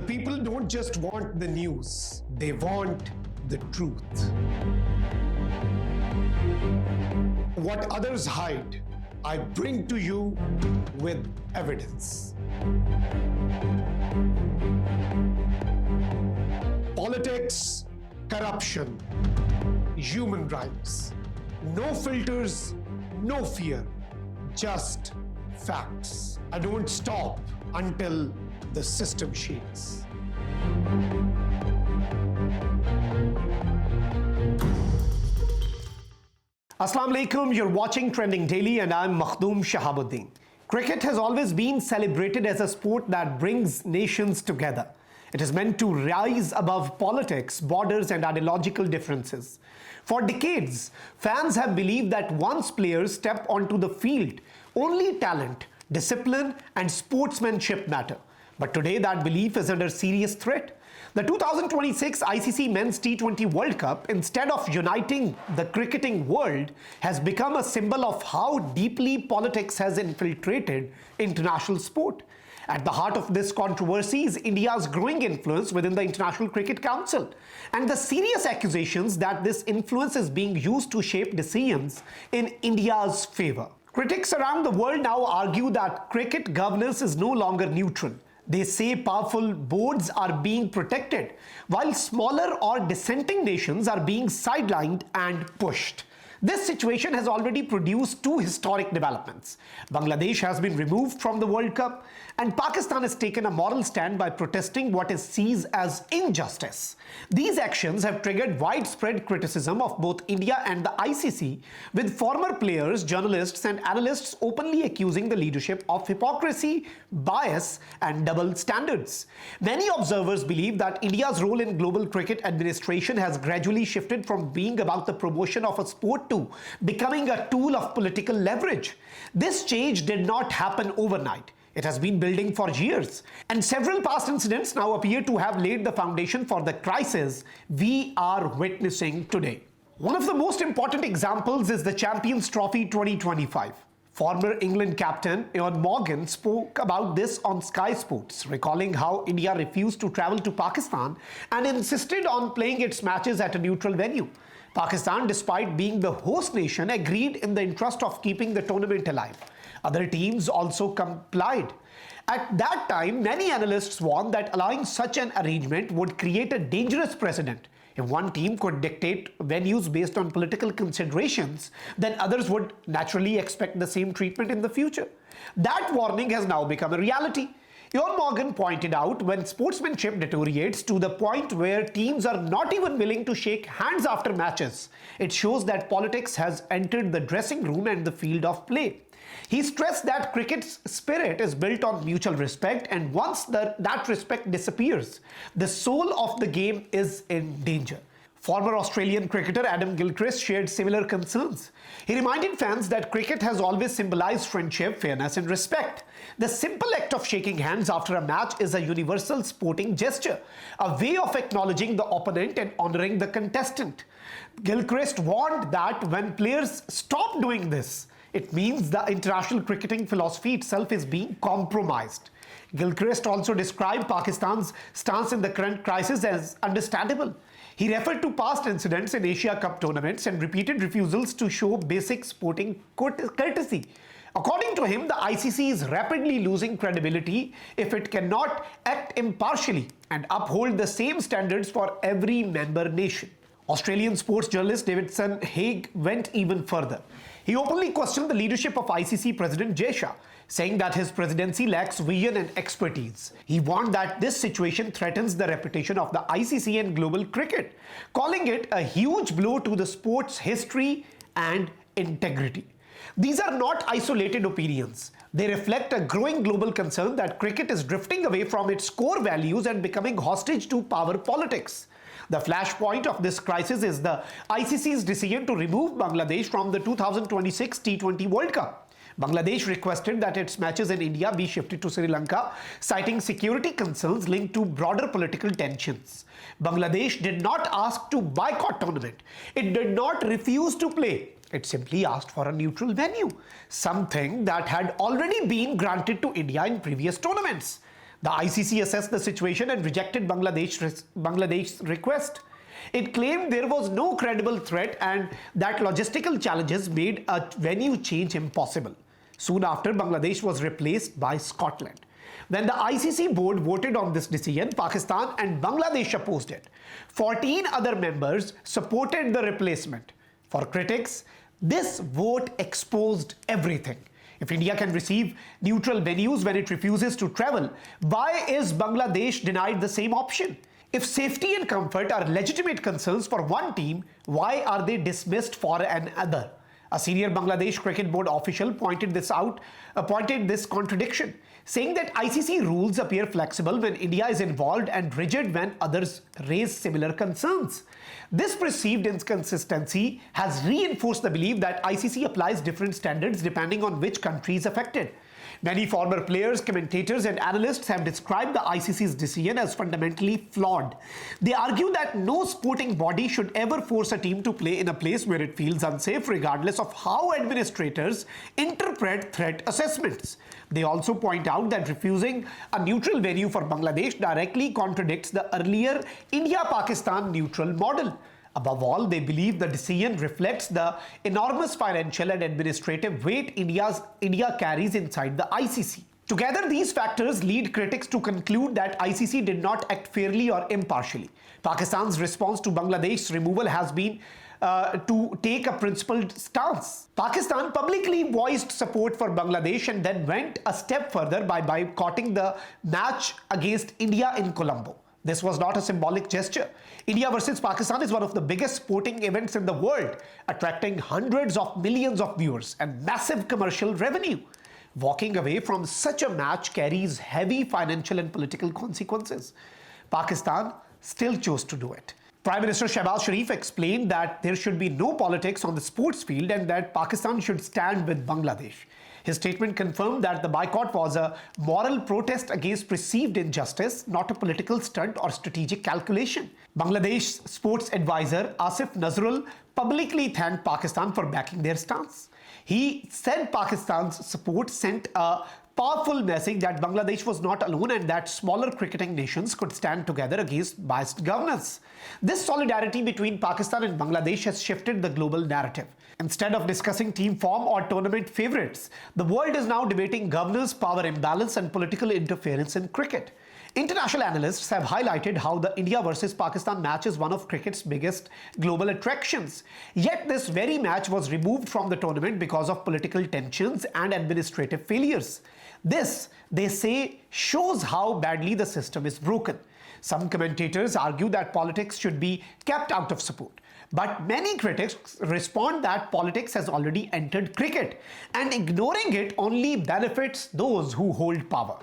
people don't just want the news, they want the truth. What others hide, I bring to you with evidence. Politics, corruption, human rights. No filters, no fear, just facts. I don't stop until the system shakes. Assalamu alaikum, you're watching Trending Daily and I'm Makhdoom Shahabuddin. Cricket has always been celebrated as a sport that brings nations together. It is meant to rise above politics, borders and ideological differences. For decades, fans have believed that once players step onto the field, only talent, discipline and sportsmanship matter. But today that belief is under serious threat. The 2026 ICC Men's T20 World Cup, instead of uniting the cricketing world, has become a symbol of how deeply politics has infiltrated international sport. At the heart of this controversy is India's growing influence within the International Cricket Council and the serious accusations that this influence is being used to shape decisions in India's favor. Critics around the world now argue that cricket governance is no longer neutral. They say powerful boards are being protected, while smaller or dissenting nations are being sidelined and pushed. This situation has already produced two historic developments. Bangladesh has been removed from the World Cup, and Pakistan has taken a moral stand by protesting what is seen as injustice. These actions have triggered widespread criticism of both India and the ICC, with former players, journalists and analysts openly accusing the leadership of hypocrisy, bias and double standards. Many observers believe that India's role in global cricket administration has gradually shifted from being about the promotion of a sport to becoming a tool of political leverage. This change did not happen overnight. It has been building for years, and several past incidents now appear to have laid the foundation for the crisis we are witnessing today. One of the most important examples is the Champions Trophy 2025. Former England captain Ian Morgan spoke about this on Sky Sports, recalling how India refused to travel to Pakistan and insisted on playing its matches at a neutral venue. Pakistan, despite being the host nation, agreed in the interest of keeping the tournament alive. Other teams also complied. At that time, many analysts warned that allowing such an arrangement would create a dangerous precedent. If one team could dictate venues based on political considerations, then others would naturally expect the same treatment in the future. That warning has now become a reality. Ian Morgan pointed out when sportsmanship deteriorates to the point where teams are not even willing to shake hands after matches, it shows that politics has entered the dressing room and the field of play. He stressed that cricket's spirit is built on mutual respect, and once that respect disappears, the soul of the game is in danger. Former Australian cricketer Adam Gilchrist shared similar concerns. He reminded fans that cricket has always symbolized friendship, fairness and respect. The simple act of shaking hands after a match is a universal sporting gesture, a way of acknowledging the opponent and honouring the contestant. Gilchrist warned that when players stop doing this, it means the international cricketing philosophy itself is being compromised. Gilchrist also described Pakistan's stance in the current crisis as understandable. He referred to past incidents in Asia Cup tournaments and repeated refusals to show basic sporting courtesy. According to him, the ICC is rapidly losing credibility if it cannot act impartially and uphold the same standards for every member nation. Australian sports journalist Davidson Haig went even further. He openly questioned the leadership of ICC President Jay Shah, saying that his presidency lacks vision and expertise. He warned that this situation threatens the reputation of the ICC and global cricket, calling it a huge blow to the sport's history and integrity. These are not isolated opinions. They reflect a growing global concern that cricket is drifting away from its core values and becoming hostage to power politics. The flashpoint of this crisis is the ICC's decision to remove Bangladesh from the 2026 T20 World Cup. Bangladesh requested that its matches in India be shifted to Sri Lanka, citing security concerns linked to broader political tensions. Bangladesh did not ask to boycott tournament. It did not refuse to play. It simply asked for a neutral venue, something that had already been granted to India in previous tournaments. The ICC assessed the situation and rejected Bangladesh's request. It claimed there was no credible threat and that logistical challenges made a venue change impossible. Soon after, Bangladesh was replaced by Scotland. When the ICC board voted on this decision, Pakistan and Bangladesh opposed it. 14 other members supported the replacement. For critics, this vote exposed everything. If India can receive neutral venues when it refuses to travel, why is Bangladesh denied the same option? If safety and comfort are legitimate concerns for one team, why are they dismissed for another? A senior Bangladesh Cricket Board official pointed this contradiction, saying that ICC rules appear flexible when India is involved and rigid when others raise similar concerns. This perceived inconsistency has reinforced the belief that ICC applies different standards depending on which country is affected. Many former players, commentators and analysts have described the ICC's decision as fundamentally flawed. They argue that no sporting body should ever force a team to play in a place where it feels unsafe, regardless of how administrators interpret threat assessments. They also point out that refusing a neutral venue for Bangladesh directly contradicts the earlier India-Pakistan neutral model. Above all, they believe the decision reflects the enormous financial and administrative weight India carries inside the ICC. Together, these factors lead critics to conclude that ICC did not act fairly or impartially. Pakistan's response to Bangladesh's removal has been to take a principled stance. Pakistan publicly voiced support for Bangladesh and then went a step further by boycotting the match against India in Colombo. This was not a symbolic gesture. India versus Pakistan is one of the biggest sporting events in the world, attracting hundreds of millions of viewers and massive commercial revenue. Walking away from such a match carries heavy financial and political consequences. Pakistan still chose to do it. Prime Minister Shehbaz Sharif explained that there should be no politics on the sports field and that Pakistan should stand with Bangladesh. His statement confirmed that the boycott was a moral protest against perceived injustice, not a political stunt or strategic calculation. Bangladesh sports advisor Asif Nazrul publicly thanked Pakistan for backing their stance. He said Pakistan's support sent a powerful message that Bangladesh was not alone and that smaller cricketing nations could stand together against biased governance. This solidarity between Pakistan and Bangladesh has shifted the global narrative. Instead of discussing team form or tournament favorites, the world is now debating governance, power imbalance, and political interference in cricket. International analysts have highlighted how the India versus Pakistan match is one of cricket's biggest global attractions. Yet this very match was removed from the tournament because of political tensions and administrative failures. This, they say, shows how badly the system is broken. Some commentators argue that politics should be kept out of sport. But many critics respond that politics has already entered cricket, and ignoring it only benefits those who hold power.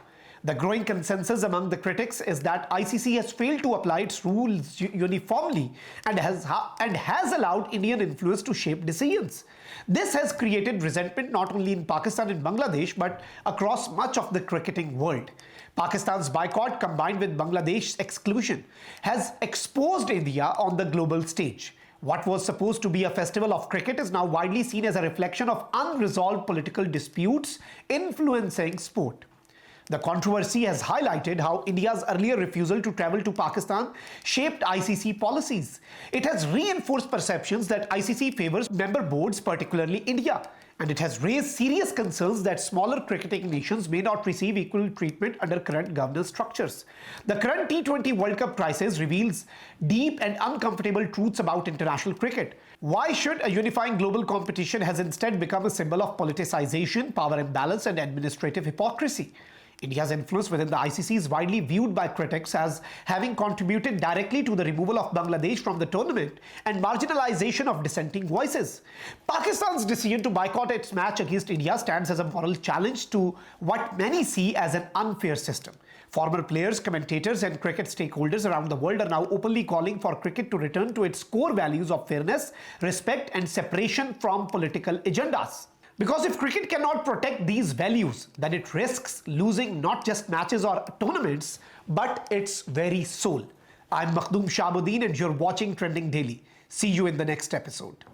The growing consensus among the critics is that ICC has failed to apply its rules uniformly and has allowed Indian influence to shape decisions. This has created resentment not only in Pakistan and Bangladesh but across much of the cricketing world. Pakistan's boycott combined with Bangladesh's exclusion has exposed India on the global stage. What was supposed to be a festival of cricket is now widely seen as a reflection of unresolved political disputes influencing sport. The controversy has highlighted how India's earlier refusal to travel to Pakistan shaped ICC policies. It has reinforced perceptions that ICC favors member boards, particularly India, and it has raised serious concerns that smaller cricketing nations may not receive equal treatment under current governance structures. The current T20 World Cup crisis reveals deep and uncomfortable truths about international cricket. Why should a unifying global competition has instead become a symbol of politicization, power imbalance, and administrative hypocrisy? India's influence within the ICC is widely viewed by critics as having contributed directly to the removal of Bangladesh from the tournament and marginalization of dissenting voices. Pakistan's decision to boycott its match against India stands as a moral challenge to what many see as an unfair system. Former players, commentators, and cricket stakeholders around the world are now openly calling for cricket to return to its core values of fairness, respect, and separation from political agendas. Because if cricket cannot protect these values, then it risks losing not just matches or tournaments, but its very soul. I'm Makhdoom Shahabuddin and you're watching Trending Daily. See you in the next episode.